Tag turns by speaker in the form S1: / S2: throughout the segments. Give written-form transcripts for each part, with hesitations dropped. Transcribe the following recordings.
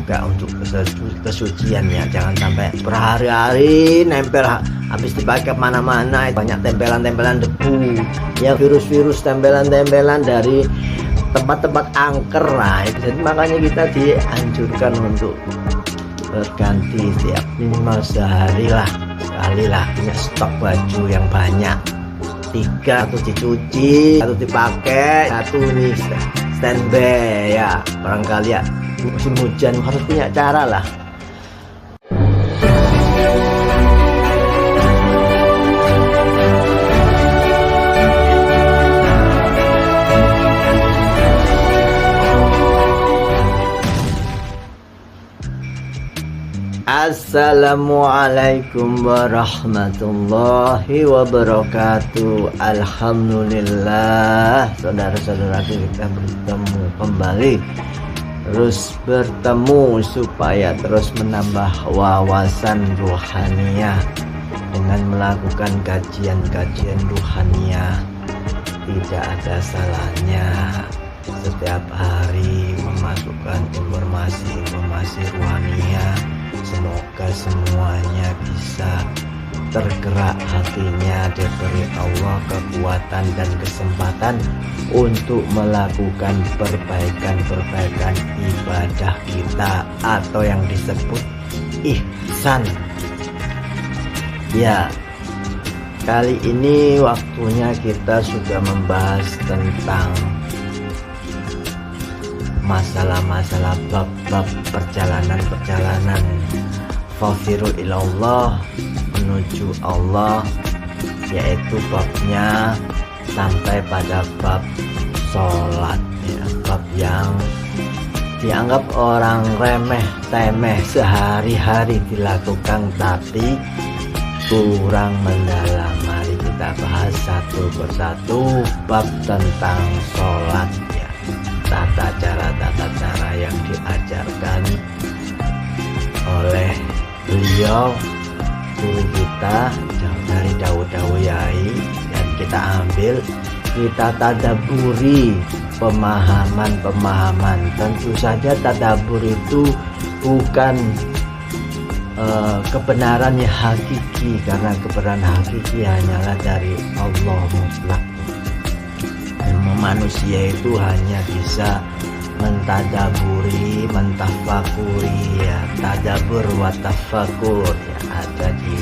S1: juga untuk kesucian ya. Jangan sampai berhari-hari nempel habis dipakai mana-mana, banyak tempelan-tempelan debu ya, virus-virus tempelan-tempelan dari tempat-tempat angker lah. Jadi makanya kita dianjurkan untuk berganti setiap minimal sehari lah, sekali lah, punya stok baju yang banyak, 3, satu dicuci, satu dipakai, satu nih standby ya. Barangkali ya musim hujan harus punya cara lah. Assalamualaikum warahmatullahi wabarakatuh. Alhamdulillah, saudara-saudara kita bertemu kembali, terus bertemu supaya terus menambah wawasan ruhaniyah dengan melakukan kajian-kajian ruhaniyah. Tidak ada salahnya setiap hari memasukkan informasi ruhaniyah. Semoga semuanya bisa tergerak hatinya, diberi Allah kekuatan dan kesempatan untuk melakukan perbaikan ibadah kita atau yang disebut ihsan. Ya, kali ini waktunya kita sudah membahas tentang masalah-masalah bab-bab perjalanan fafiru ilallah, menuju Allah, yaitu babnya sampai pada bab sholat ya, bab yang dianggap orang remeh temeh sehari-hari dilakukan tapi kurang mendalam. Mari kita bahas satu persatu bab tentang sholat ya, tata cara yang diajarkan oleh beliau guru kita dari Dawu Yai, dan kita ambil, kita tadaburi pemahaman. Tentu saja tadabur itu bukan kebenaran yang hakiki, karena kebenaran hakiki hanyalah dari Allah mutlak. Manusia itu hanya bisa mentadaburi, mentafakuri ya, tadabur wa tafakur ya, ada di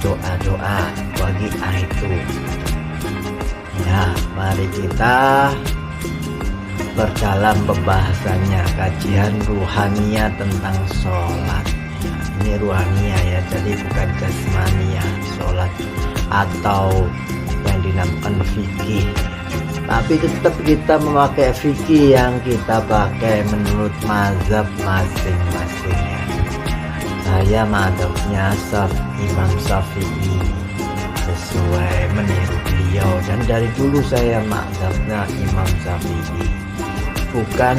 S1: doa-doa bagi itu ya. Mari kita berdalam pembahasannya, kajian ruhaniyah tentang sholat ya. Ini ruhaniyah ya, jadi bukan jasmania sholat atau yang dinamakan fikih, tapi tetap kita memakai fikih yang kita pakai menurut mazhab masing-masing ya. Saya mazhabnya Imam Syafi'i, sesuai meniru beliau, dan dari dulu saya mazhabnya Imam Syafi'i, bukan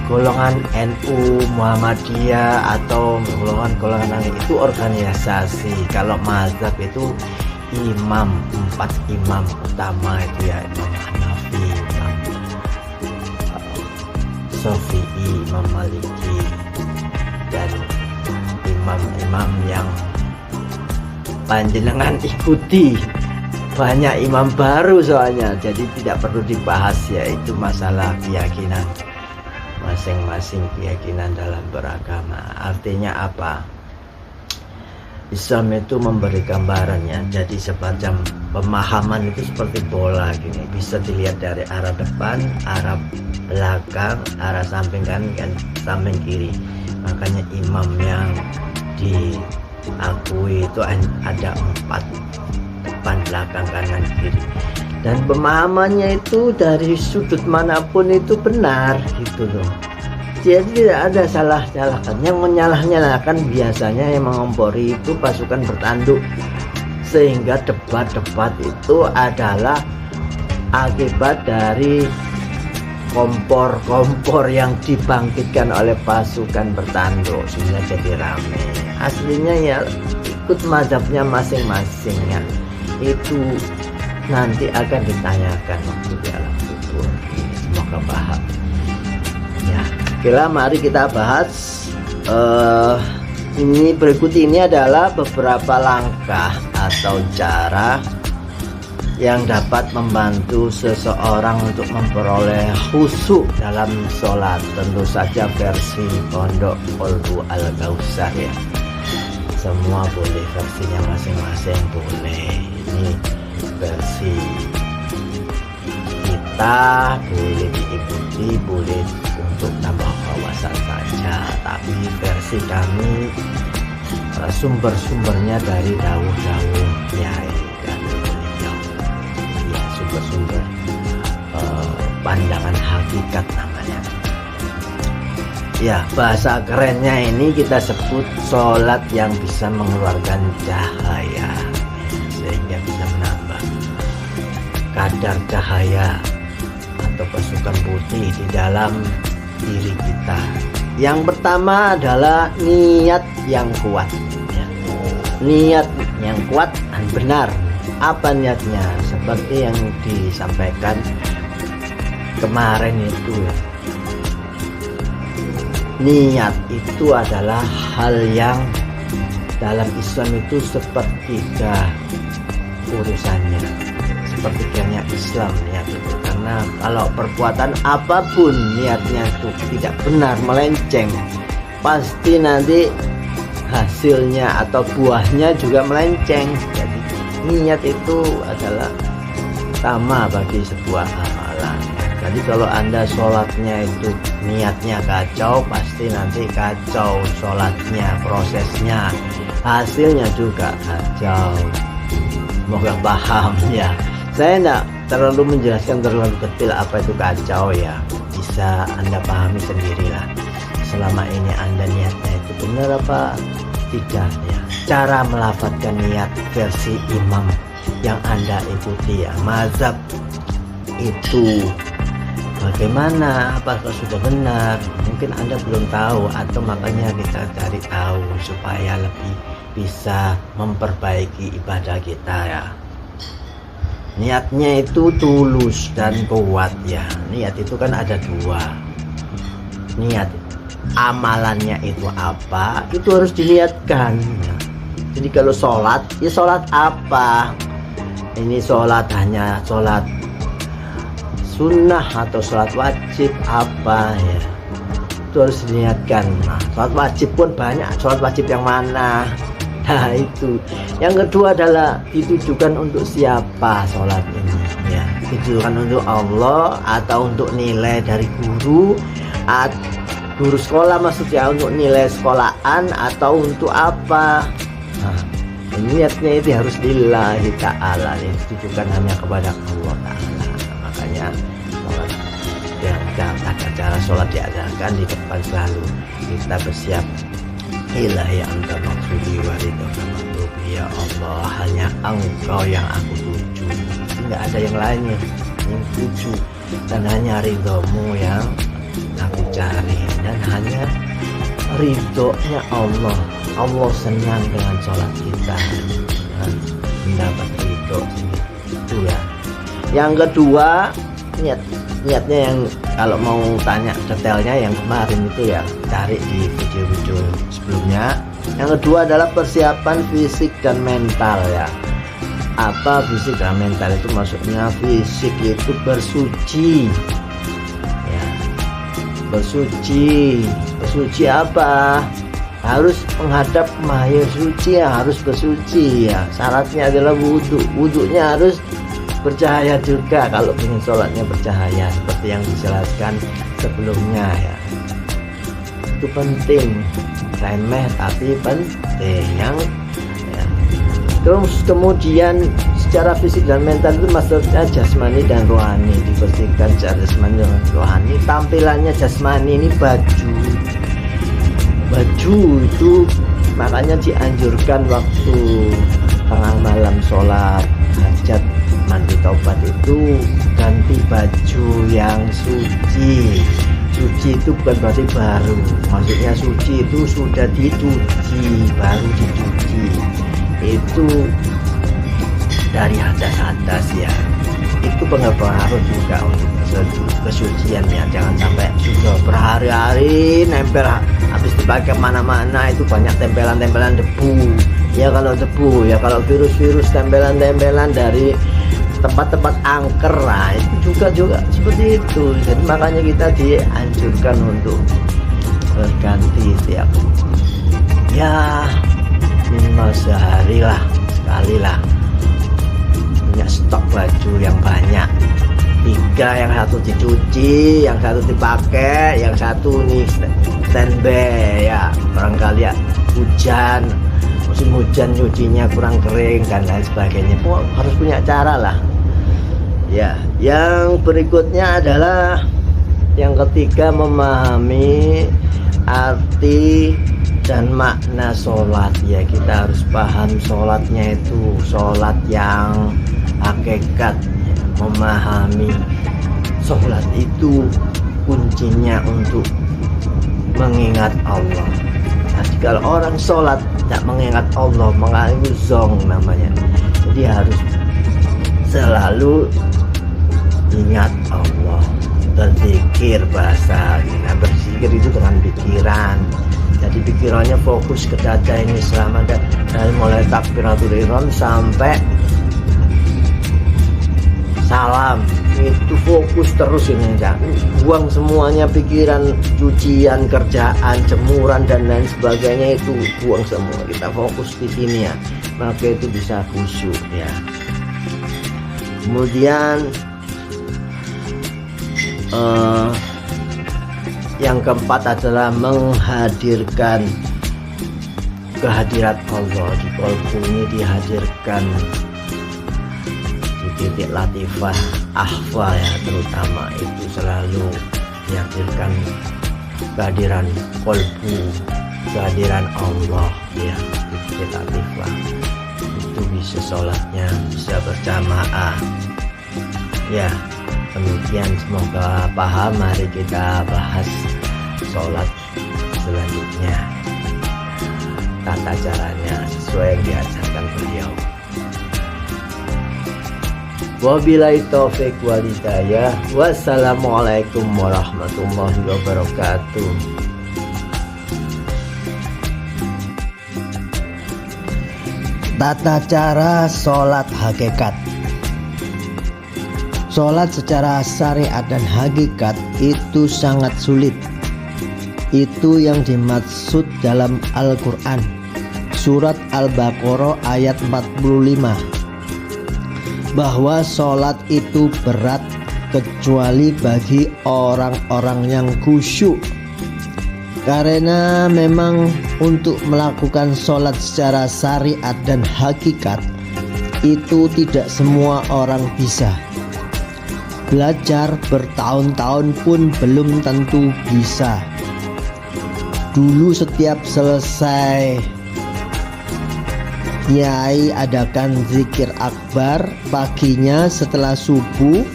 S1: golongan NU, Muhammadiyah atau golongan itu organisasi. Kalau mazhab itu imam, 4 imam utama itu ya, Imam Hanafi, Imam Syafi'i, Imam Maliki, dan imam-imam yang panjenengan ikuti. Banyak imam baru soalnya, jadi tidak perlu dibahas ya, itu masalah keyakinan masing-masing, keyakinan dalam beragama. Artinya apa? Islam itu memberi gambarannya, jadi semacam pemahaman itu seperti bola gini, bisa dilihat dari arah depan, arah belakang, arah samping kanan dan samping kiri. Makanya imam yang diakui itu ada 4, depan, belakang, kanan, kiri, dan pemahamannya itu dari sudut manapun itu benar gitu loh. Jadi tidak ada salah-salahkan. Yang menyalah-nyalahkan biasanya yang mengompori itu pasukan bertanduk, sehingga debat-debat itu adalah akibat dari kompor-kompor yang dibangkitkan oleh pasukan bertanduk sehingga jadi rame. Aslinya ya ikut mazhabnya masing-masing ya, itu nanti akan ditanyakan waktu di alam kubur. Semoga paham ya. Oke, mari kita bahas. Ini berikut ini adalah beberapa langkah atau cara yang dapat membantu seseorang untuk memperoleh khusyuk dalam sholat. Tentu saja versi Pondok Qalbu Al-Kautsar ya. Semua boleh, versinya masing-masing boleh. Ini versi kita, boleh diikuti, boleh untuk tambah wawasan saja. Tapi versi kami sumber-sumbernya dari dawuh-dawuhnya dari beliau ya, sumber-sumber pandangan hakikat namanya ya. Bahasa kerennya ini kita sebut sholat yang bisa mengeluarkan cahaya, sehingga bisa menambah kadar cahaya atau pasukan putih di dalam diri kita. Yang pertama adalah niat yang kuat ya. Niat yang kuat dan benar. Apa niatnya? Seperti yang disampaikan kemarin itu ya. Niat itu adalah hal yang dalam Islam itu sepertiga urusannya, sepertiganya Islam niat itu. Karena kalau perbuatan apapun niatnya itu tidak benar, melenceng, pasti nanti hasilnya atau buahnya juga melenceng. Jadi niat itu adalah utama bagi sebuah amalan. Jadi kalau Anda sholatnya itu niatnya kacau, pasti nanti kacau sholatnya, prosesnya, hasilnya juga kacau. Semoga paham ya. Saya enggak terlalu menjelaskan terlalu detail apa itu kacau ya. Bisa Anda pahami sendirilah. Selama ini Anda niatnya itu benar apa tidak ya. Cara melafadzkan niat versi imam yang Anda ikuti ya, mazhab itu bagaimana, apakah sudah benar? Mungkin Anda belum tahu, atau makanya kita cari tahu supaya lebih bisa memperbaiki ibadah kita ya. Niatnya itu tulus dan kuat ya. Niat itu kan ada dua. Niat amalannya itu apa, itu harus diniatkan ya. Jadi kalau sholat, ya sholat apa? Ini sholat hanya sholat sunnah atau sholat wajib apa ya, itu harus diniatkan. Nah, sholat wajib pun banyak, sholat wajib yang mana? Nah itu. Yang kedua adalah ditujukan untuk siapa sholat ini ya. Ditujukan untuk Allah atau untuk nilai dari guru, guru sekolah maksudnya, untuk nilai sekolahan atau untuk apa? Nah, niatnya itu harus lillahi ta'ala, yang ditujukan hanya kepada Allah ta'ala. Makanya sholat yang cara sholat diajarkan di depan selalu kita bersiap, ilahi anta maksudi waridaka matlubi, ya Allah hanya engkau yang aku tuju, tidak ada yang lainnya yang tuju, dan hanya ridhomu yang aku cari, dan hanya ridhonya Allah. Allah senang dengan sholat kita dan mendapat ridho itu ya. Yang kedua, niatnya yang kalau mau tanya detailnya yang kemarin itu ya, cari di video-video sebelumnya. Yang kedua adalah persiapan fisik dan mental ya. Apa fisik dan mental itu? Maksudnya fisik itu bersuci ya, bersuci apa? Harus menghadap Maha Suci ya, harus bersuci ya. Syaratnya adalah wudhunya harus bercahaya juga kalau ingin sholatnya bercahaya, seperti yang dijelaskan sebelumnya ya. Itu penting, remeh tapi penting yang ya. Terus kemudian secara fisik dan mental itu maksudnya jasmani dan rohani, dibersihkan secara jasmani dan rohani. Tampilannya jasmani ini baju itu makanya dianjurkan waktu tengah malam sholat hajat mandi taubat itu ganti baju yang suci. Suci itu bukan berarti baru, maksudnya suci itu sudah dicuci, baru dicuci itu dari atas ya. itu berpengaruh juga untuk kesuciannya. Jangan sampai sudah berhari-hari nempel, habis dipakai kemana-mana itu banyak tempelan-tempelan debu. Ya kalau debu, ya kalau virus-virus, tempelan-tempelan dari tempat-tempat angker, nah itu juga seperti itu. Jadi makanya kita dianjurkan untuk berganti tiap ya minimal sehari lah, sekali lah, punya stok baju yang banyak, 3, yang 1 dicuci, yang 1 dipakai, yang 1 nih standby ya, barangkali ya hujan, musim hujan nyucinya kurang kering dan lain sebagainya. Harus punya cara lah ya. Yang berikutnya adalah yang ketiga, memahami arti dan makna sholat. Ya kita harus paham sholatnya itu sholat yang hakikat. Memahami sholat itu kuncinya untuk mengingat Allah. Jadi kalau orang sholat tidak mengingat Allah, mengalami zong namanya. Jadi harus selalu ingat Allah, berzikir bahasa. Nah, berzikir itu dengan pikiran. Jadi pikirannya fokus ke dada ini selama dari mulai takbiratul ihram sampai salam, itu fokus terus ini. Buang semuanya pikiran, cucian, kerjaan, jemuran dan lain sebagainya, itu buang semua. Kita fokus di sini ya, maka itu bisa khusyuk ya. Kemudian yang keempat adalah menghadirkan kehadirat Allah. Di kolbu ini dihadirkan di titik latifah ahwa ya, terutama itu selalu dihadirkan kehadiran kolbu, kehadiran Allah ya, di titik latifah. Itu bisa sholatnya bisa berjamaah ya. Demikian, semoga paham. Mari kita bahas sholat selanjutnya, tata caranya sesuai yang diajarkan beliau. Wabillahi taufiq wal hidayah. Wassalamualaikum warahmatullahi wabarakatuh. Tata cara sholat hakikat. Sholat secara syariat dan hakikat itu sangat sulit. Itu yang dimaksud dalam Al-Quran, surat Al-Baqarah ayat 45, bahwa sholat itu berat kecuali bagi orang-orang yang khusyuk. Karena memang untuk melakukan sholat secara syariat dan hakikat itu tidak semua orang bisa. Belajar bertahun-tahun pun belum tentu bisa. Dulu setiap selesai Kiai adakan zikir akbar paginya setelah subuh.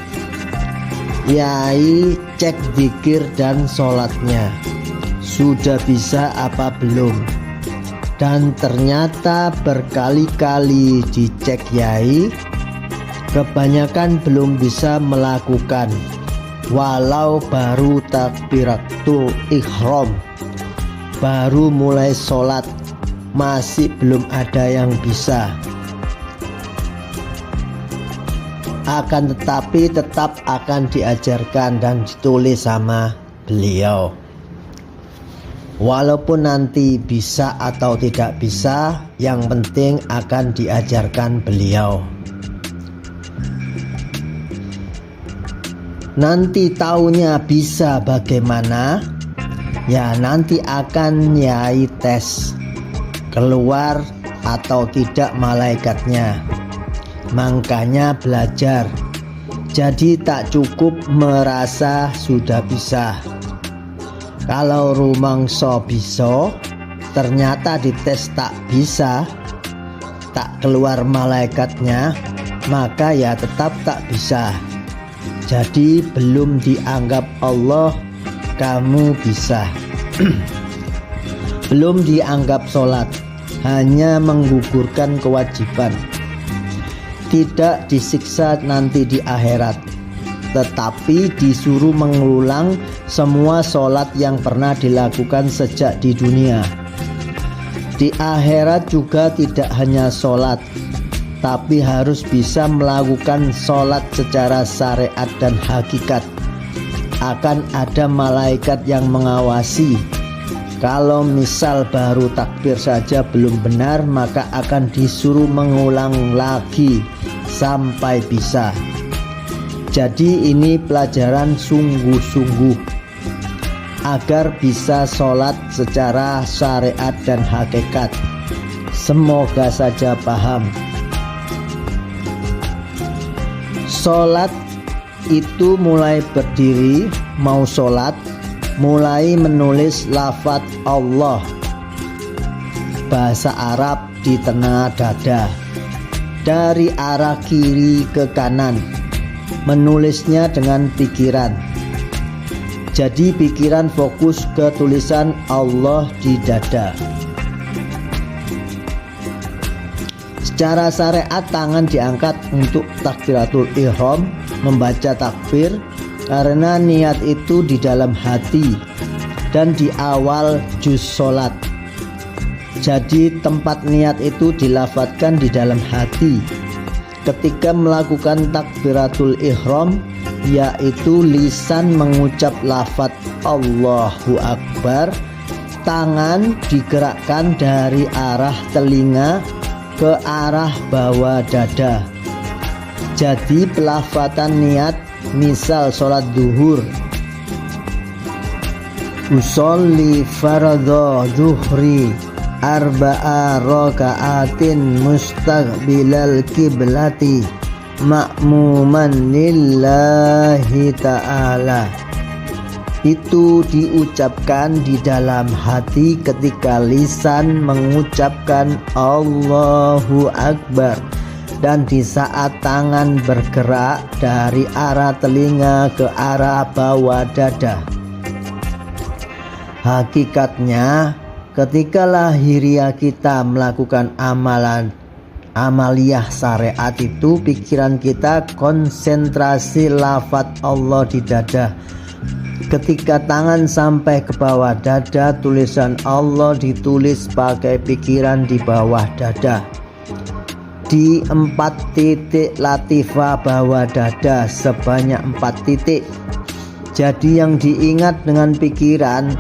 S1: Kiai cek zikir dan sholatnya sudah bisa apa belum. Dan ternyata berkali-kali dicek Kiai, kebanyakan belum bisa melakukan, walau baru takbiratul ihram, baru mulai sholat, masih belum ada yang bisa. Akan tetapi tetap akan diajarkan dan ditulis sama beliau. Walaupun nanti bisa atau tidak bisa, yang penting akan diajarkan beliau. Nanti taunya bisa bagaimana? Ya nanti akan Yai tes keluar atau tidak malaikatnya. Makanya belajar. Jadi tak cukup merasa sudah bisa. Kalau rumangsa bisa, ternyata dites tak bisa, tak keluar malaikatnya, maka ya tetap tak bisa. Jadi belum dianggap Allah kamu bisa. Belum dianggap sholat, hanya menggugurkan kewajiban. tidak disiksa nanti di akhirat, tetapi disuruh mengulang semua sholat yang pernah dilakukan sejak di dunia. Di akhirat juga tidak hanya sholat, tapi harus bisa melakukan sholat secara syariat dan hakikat. Akan ada malaikat yang mengawasi. Kalau misal baru takbir saja belum benar, maka akan disuruh mengulang lagi sampai bisa. Jadi ini pelajaran sungguh-sungguh agar bisa sholat secara syariat dan hakikat. Semoga saja paham. Sholat itu mulai berdiri, mau sholat, mulai menulis lafaz Allah bahasa Arab di tengah dada dari arah kiri ke kanan, menulisnya dengan pikiran. Jadi pikiran fokus ke tulisan Allah di dada. Secara syariat tangan diangkat untuk takbiratul ihram, membaca takbir, karena niat itu di dalam hati dan di awal juz sholat. Jadi tempat niat itu dilafadzkan di dalam hati ketika melakukan takbiratul ihram, yaitu lisan mengucap lafadz Allahu Akbar, tangan digerakkan dari arah telinga ke arah bawah dada. Jadi pelafatan niat, misal sholat duhur, usolli fardhu zuhri arba'a raka'atin mustaqbilal kiblati ma'muman lillahi ta'ala. Itu diucapkan di dalam hati ketika lisan mengucapkan Allahu Akbar, dan di saat tangan bergerak dari arah telinga ke arah bawah dada. Hakikatnya ketika lahiriah kita melakukan amaliyah syariat itu, pikiran kita konsentrasi lafadz Allah di dada. Ketika tangan sampai ke bawah dada, tulisan Allah ditulis pakai pikiran di bawah dada. Di 4 titik latifah bawah dada sebanyak 4 titik. Jadi yang diingat dengan pikiran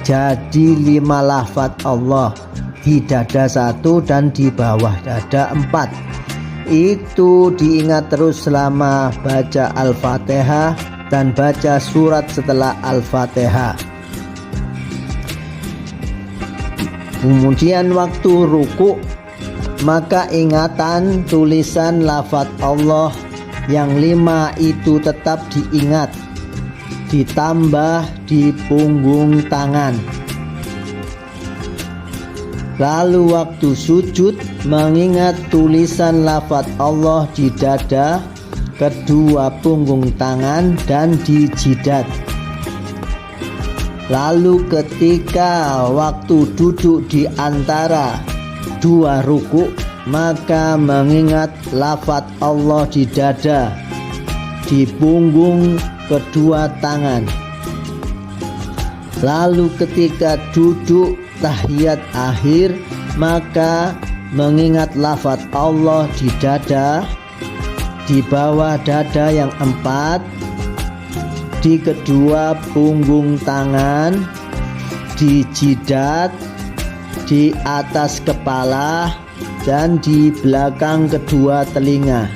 S1: jadi 5 lafadz Allah, di dada 1 dan di bawah dada 4. Itu diingat terus selama baca Al-Fatihah dan baca surat setelah Al-Fatihah. Kemudian waktu ruku, maka ingatan tulisan lafadz Allah yang 5 itu tetap diingat, ditambah di punggung tangan. Lalu waktu sujud, mengingat tulisan lafadz Allah di dada, kedua punggung tangan, dan di jidat. Lalu ketika waktu duduk di antara 2 ruku, maka mengingat lafadz Allah di dada, di punggung kedua tangan. Lalu ketika duduk tahiyat akhir, maka mengingat lafadz Allah di dada, di bawah dada yang 4, di kedua punggung tangan, di jidat, di atas kepala, dan di belakang kedua telinga.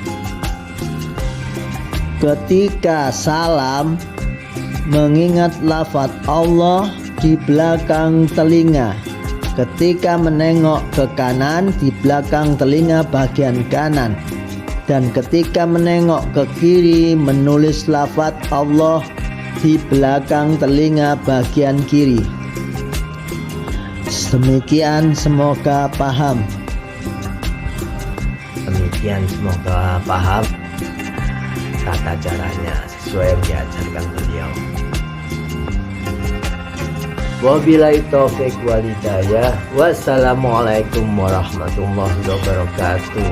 S1: Ketika salam, mengingat lafadz Allah di belakang telinga. Ketika menengok ke kanan, di belakang telinga bagian kanan. Dan ketika menengok ke kiri, menulis lafadz Allah di belakang telinga bagian kiri. Demikian, semoga paham. Demikian, semoga paham tata caranya sesuai yang diajarkan beliau. Wabillahi taufiq wal hidayah. Wassalamualaikum warahmatullahi wabarakatuh.